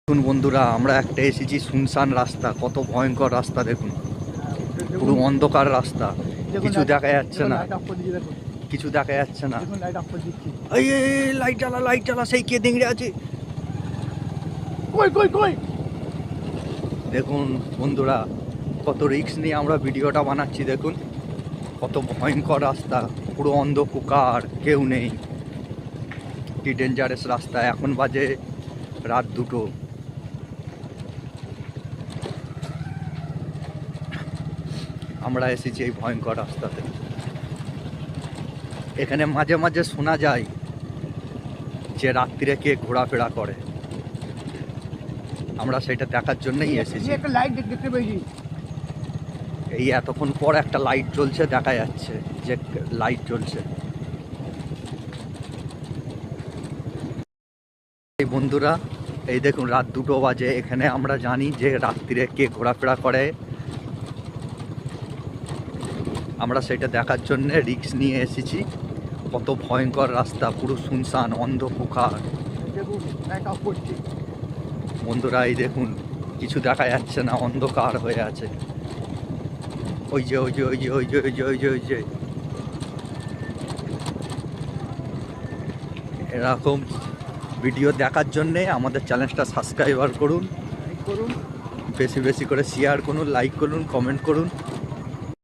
দেখুন বন্ধুরা, আমরা একটা এসেছি শুনশান রাস্তা। কত ভয়ঙ্কর রাস্তা দেখুন, পুরো অন্ধকার রাস্তা, কিছু দেখা যাচ্ছে না, কিছু দেখা যাচ্ছে না। এই লাইট জ্বালা, লাইট জ্বালা, সেই কে দেখে আছে। দেখুন বন্ধুরা, কত রিস্ক নিয়ে আমরা ভিডিওটা বানাচ্ছি। দেখুন কত ভয়ঙ্কর রাস্তা, পুরো অন্ধকার, কেউ নেই, কি ডেঞ্জারাস রাস্তা। এখন বাজে রাত 2টো। আমরা এসেছি এই ভয়ঙ্কর রাস্তাতে। এখানে মাঝে মাঝে শোনা যায় যে রাত্রিরে কে ঘোরাফেরা করে। আমরা সেটা দেখার জন্যই এসেছি। একটা লাইট দেখতে পেয়েছি, এই এতক্ষণ পর একটা লাইট জ্বলছে, দেখা যাচ্ছে যে লাইট জ্বলছে। এই বন্ধুরা, এই দেখুন রাত 2টো বাজে। এখানে আমরা জানি যে রাত্রিরে কে ঘোরাফেরা করে। আমরা সেটা দেখার জন্য রিস্ক নিয়ে এসেছি। কত ভয়ঙ্কর রাস্তা, পুরো শুনশান, অন্ধকার। দেখুন লাইট অফ করছি। বন্ধুরা এই দেখুন, কিছু দেখা যাচ্ছে না, অন্ধকার হয়ে আছে। ওই যে ওই যে ওই যে ওই যে ওই যে ওই যে ওই যে এরকম ভিডিও দেখার জন্যে আমাদের চ্যানেলটা সাবস্ক্রাইবার করুন, করুন, বেশি বেশি করে শেয়ার করুন, লাইক করুন, কমেন্ট করুন।